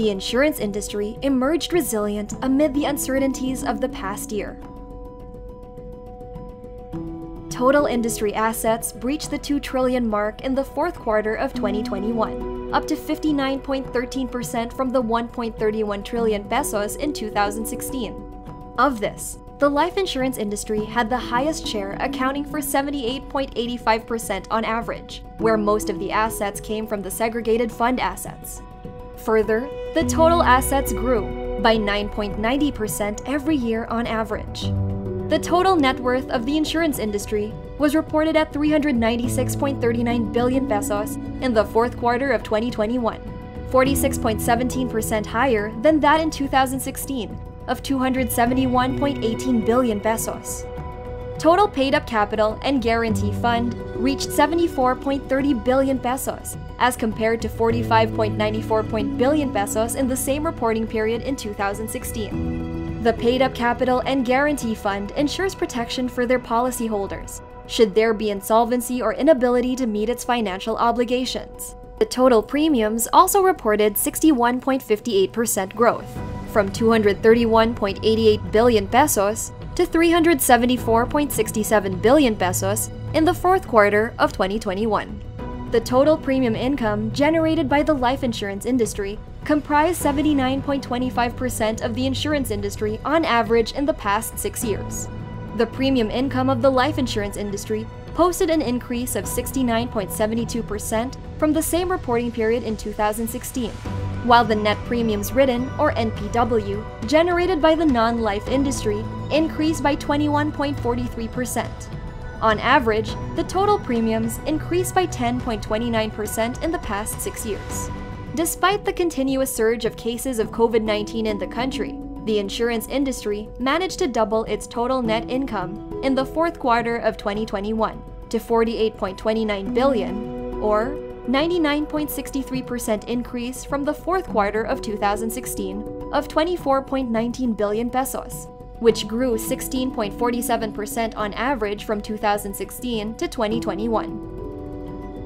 the insurance industry emerged resilient amid the uncertainties of the past year. Total industry assets breached the 2 trillion mark in the fourth quarter of 2021, up to 59.13% from the 1.31 trillion pesos in 2016. Of this, the life insurance industry had the highest share, accounting for 78.85% on average, where most of the assets came from the segregated fund assets. Further, the total assets grew by 9.90% every year on average. The total net worth of the insurance industry was reported at 396.39 billion pesos in the fourth quarter of 2021, 46.17% higher than that in 2016 of 271.18 billion pesos. Total paid-up capital and guarantee fund reached 74.30 billion pesos as compared to 45.94 billion pesos in the same reporting period in 2016. The paid-up capital and guarantee fund ensures protection for their policyholders should there be insolvency or inability to meet its financial obligations. The total premiums also reported 61.58% growth, from 231.88 billion pesos to 374.67 billion pesos in the fourth quarter of 2021. The total premium income generated by the life insurance industry comprised 79.25% of the insurance industry on average in the past 6 years. The premium income of the life insurance industry posted an increase of 69.72% from the same reporting period in 2016, while the net premiums written, or NPW, generated by the non-life industry increased by 21.43%. On average, the total premiums increased by 10.29% in the past 6 years. Despite the continuous surge of cases of COVID-19 in the country, the insurance industry managed to double its total net income in the fourth quarter of 2021 to 48.29 billion, or 99.63% increase from the fourth quarter of 2016 of 24.19 billion pesos, which grew 16.47% on average from 2016 to 2021.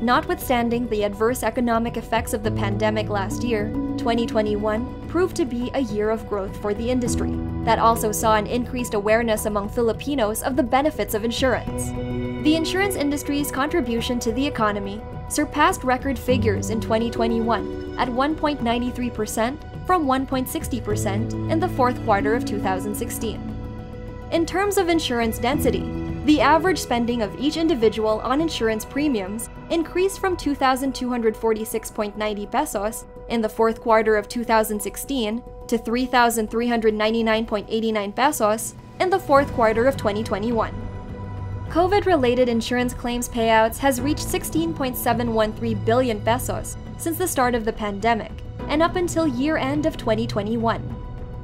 Notwithstanding the adverse economic effects of the pandemic last year, 2021 proved to be a year of growth for the industry that also saw an increased awareness among Filipinos of the benefits of insurance. The insurance industry's contribution to the economy surpassed record figures in 2021 at 1.93% from 1.60% in the fourth quarter of 2016. In terms of insurance density, the average spending of each individual on insurance premiums increased from 2,246.90 pesos in the fourth quarter of 2016 to 3,399.89 pesos in the fourth quarter of 2021. COVID-related insurance claims payouts has reached 16.713 billion pesos since the start of the pandemic and up until year-end of 2021.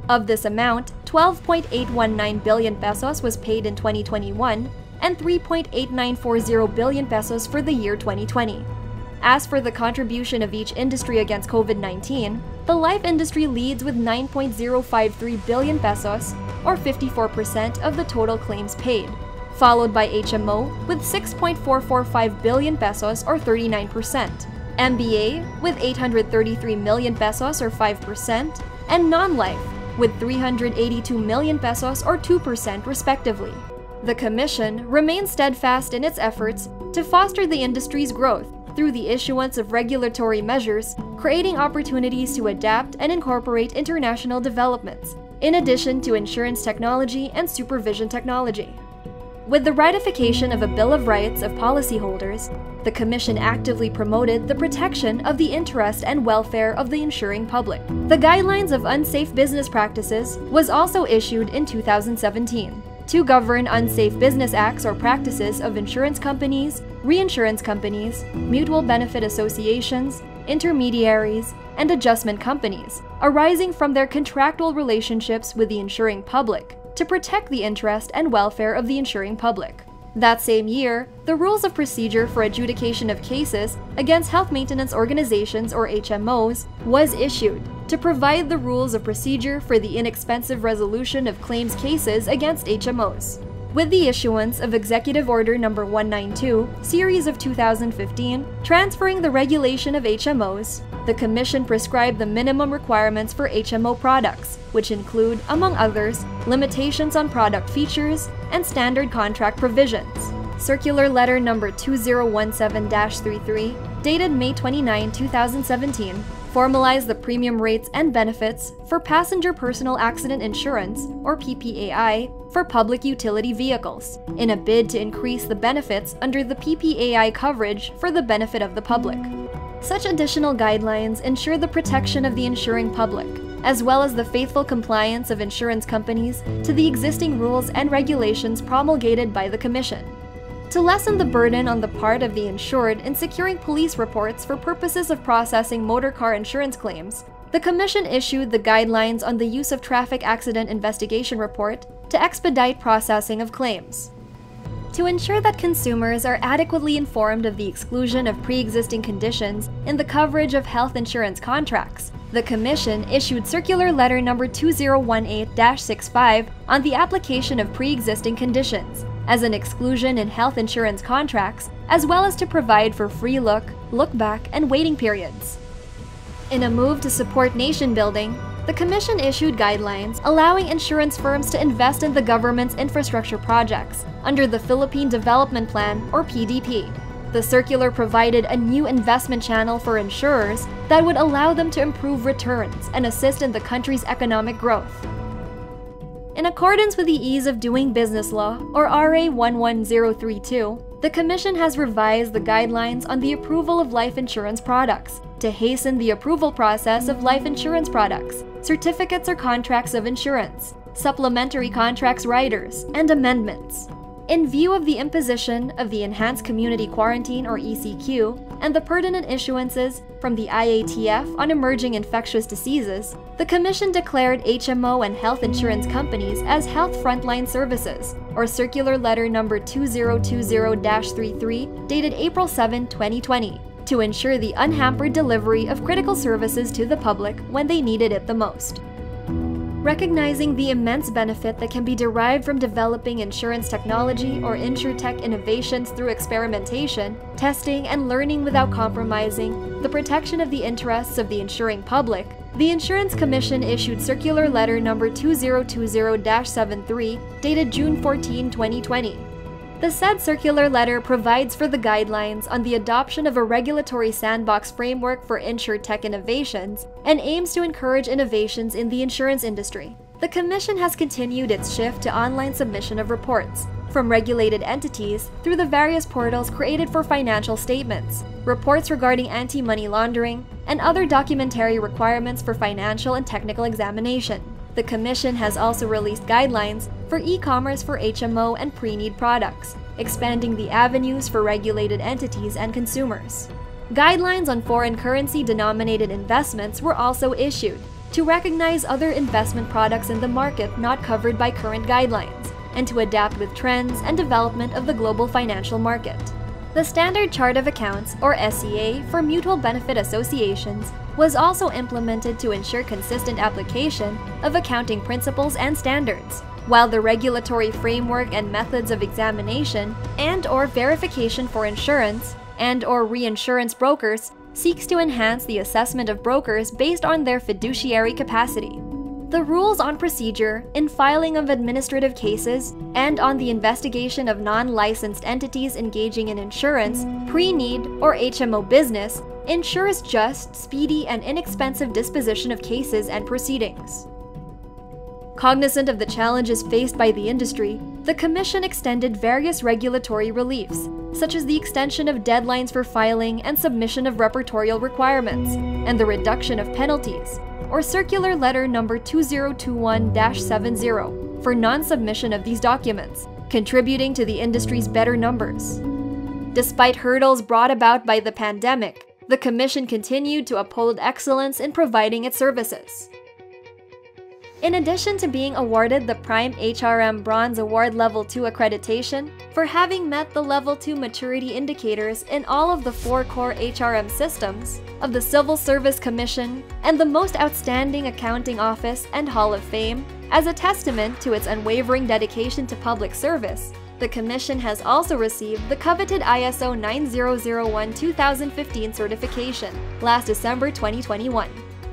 Of this amount, 12.819 billion pesos was paid in 2021 and 3.8940 billion pesos for the year 2020. As for the contribution of each industry against COVID-19, the life industry leads with 9.053 billion pesos, or 54% of the total claims paid, followed by HMO with 6.445 billion pesos, or 39%, MBA with 833 million pesos, or 5%, and non-life with 382 million pesos, or 2% respectively. The Commission remains steadfast in its efforts to foster the industry's growth through the issuance of regulatory measures, creating opportunities to adapt and incorporate international developments, in addition to insurance technology and supervision technology. With the ratification of a Bill of Rights of policyholders, the Commission actively promoted the protection of the interest and welfare of the insuring public. The Guidelines of Unsafe Business Practices was also issued in 2017 to govern unsafe business acts or practices of insurance companies, reinsurance companies, mutual benefit associations, intermediaries, and adjustment companies arising from their contractual relationships with the insuring public to protect the interest and welfare of the insuring public. That same year, the Rules of Procedure for Adjudication of Cases against Health Maintenance Organizations, or HMOs, was issued to provide the rules of procedure for the inexpensive resolution of claims cases against HMOs. With the issuance of Executive Order No. 192, Series of 2015, transferring the regulation of HMOs, The Commission prescribed the minimum requirements for HMO products, which include, among others, limitations on product features and standard contract provisions. Circular Letter Number 2017-33, dated May 29, 2017, formalized the premium rates and benefits for passenger personal accident insurance, or PPAI, for public utility vehicles, in a bid to increase the benefits under the PPAI coverage for the benefit of the public. Such additional guidelines ensure the protection of the insuring public, as well as the faithful compliance of insurance companies to the existing rules and regulations promulgated by the Commission. To lessen the burden on the part of the insured in securing police reports for purposes of processing motor car insurance claims, the Commission issued the guidelines on the use of traffic accident investigation report to expedite processing of claims. To ensure that consumers are adequately informed of the exclusion of pre-existing conditions in the coverage of health insurance contracts, the Commission issued Circular Letter Number 2018-65 on the application of pre-existing conditions as an exclusion in health insurance contracts, as well as to provide for free look, look-back, and waiting periods. In a move to support nation building, the Commission issued guidelines allowing insurance firms to invest in the government's infrastructure projects under the Philippine Development Plan, or PDP. The circular provided a new investment channel for insurers that would allow them to improve returns and assist in the country's economic growth. In accordance with the Ease of Doing Business Law, or RA 11032, the Commission has revised the guidelines on the approval of life insurance products to hasten the approval process of life insurance products, certificates or contracts of insurance, supplementary contracts riders, and amendments. In view of the imposition of the Enhanced Community Quarantine, or ECQ, and the pertinent issuances from the IATF on emerging infectious diseases, the Commission declared HMO and health insurance companies as health frontline services, or Circular Letter Number 2020-33, dated April 7, 2020, to ensure the unhampered delivery of critical services to the public when they needed it the most. Recognizing the immense benefit that can be derived from developing insurance technology or insurtech innovations through experimentation, testing, and learning without compromising the protection of the interests of the insuring public, the Insurance Commission issued Circular Letter Number 2020-73, dated June 14, 2020. The said circular letter provides for the guidelines on the adoption of a regulatory sandbox framework for insurtech innovations and aims to encourage innovations in the insurance industry. The Commission has continued its shift to online submission of reports from regulated entities through the various portals created for financial statements, reports regarding anti-money laundering, and other documentary requirements for financial and technical examination. The Commission has also released guidelines for e-commerce for HMO and pre-need products, expanding the avenues for regulated entities and consumers. Guidelines on foreign currency-denominated investments were also issued to recognize other investment products in the market not covered by current guidelines, and to adapt with trends and development of the global financial market. The Standard Chart of Accounts, or SCA, for mutual benefit associations was also implemented to ensure consistent application of accounting principles and standards, while the regulatory framework and methods of examination and/or verification for insurance and/or reinsurance brokers seeks to enhance the assessment of brokers based on their fiduciary capacity. The rules on procedure in filing of administrative cases and on the investigation of non-licensed entities engaging in insurance, pre-need, or HMO business ensures just, speedy, and inexpensive disposition of cases and proceedings. Cognizant of the challenges faced by the industry, the Commission extended various regulatory reliefs, such as the extension of deadlines for filing and submission of repertorial requirements, and the reduction of penalties, or Circular Letter Number 2021-70, for non-submission of these documents, contributing to the industry's better numbers. Despite hurdles brought about by the pandemic, the Commission continued to uphold excellence in providing its services. In addition to being awarded the Prime HRM Bronze Award Level 2 accreditation for having met the Level 2 maturity indicators in all of the 4 core HRM systems of the Civil Service Commission and the Most Outstanding Accounting Office and Hall of Fame, as a testament to its unwavering dedication to public service, The Commission has also received the coveted ISO 9001-2015 certification last December 2021.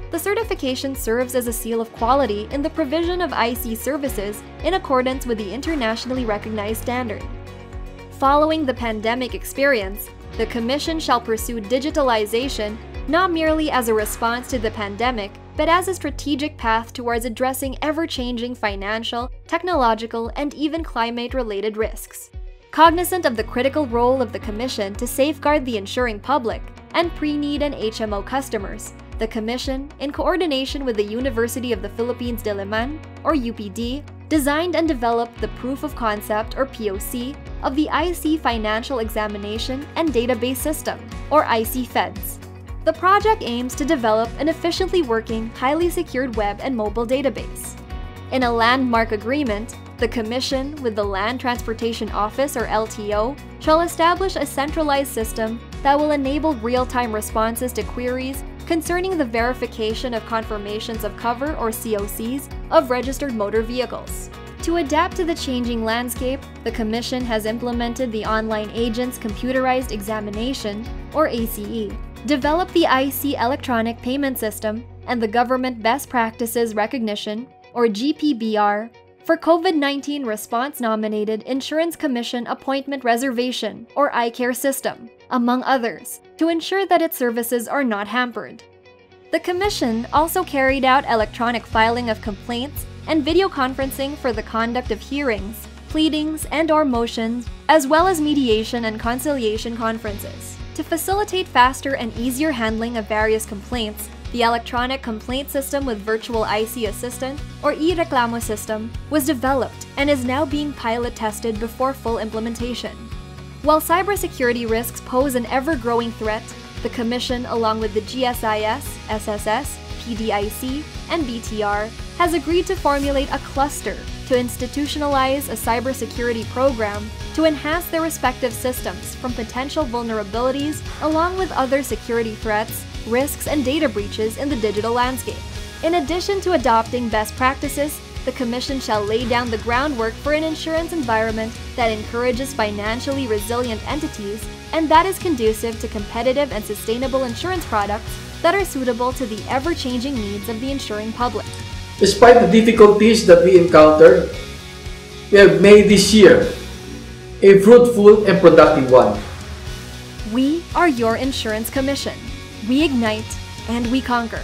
The certification serves as a seal of quality in the provision of IC services in accordance with the internationally recognized standard. Following the pandemic experience, the Commission shall pursue digitalization not merely as a response to the pandemic, but as a strategic path towards addressing ever-changing financial, technological, and even climate-related risks. Cognizant of the critical role of the Commission to safeguard the insuring public and pre-need and HMO customers, the Commission, in coordination with the University of the Philippines Diliman, or UPD, designed and developed the Proof of Concept, or POC, of the IC Financial Examination and Database System, or IC-FEDS. The project aims to develop an efficiently working, highly secured web and mobile database. In a landmark agreement, the Commission, with the Land Transportation Office, or LTO, shall establish a centralized system that will enable real-time responses to queries concerning the verification of confirmations of cover, or COCs, of registered motor vehicles. To adapt to the changing landscape, the Commission has implemented the Online Agents Computerized Examination, or ACE, developed the IC Electronic Payment System, and the Government Best Practices Recognition, or GPBR, for COVID-19 response-nominated Insurance Commission Appointment Reservation, or iCare system, among others, to ensure that its services are not hampered. The Commission also carried out electronic filing of complaints and video conferencing for the conduct of hearings, pleadings, and/or motions, as well as mediation and conciliation conferences. To facilitate faster and easier handling of various complaints, the Electronic Complaint System with Virtual IC Assistant, or e-Reclamo system, was developed and is now being pilot tested before full implementation. While cybersecurity risks pose an ever-growing threat, the Commission, along with the GSIS, SSS, PDIC, and BTR, has agreed to formulate a cluster to institutionalize a cybersecurity program to enhance their respective systems from potential vulnerabilities along with other security threats, risks, and data breaches in the digital landscape. In addition to adopting best practices, the Commission shall lay down the groundwork for an insurance environment that encourages financially resilient entities and that is conducive to competitive and sustainable insurance products that are suitable to the ever-changing needs of the insuring public. Despite the difficulties that we encountered, we have made this year a fruitful and productive one. We are your Insurance Commission. We ignite and we conquer.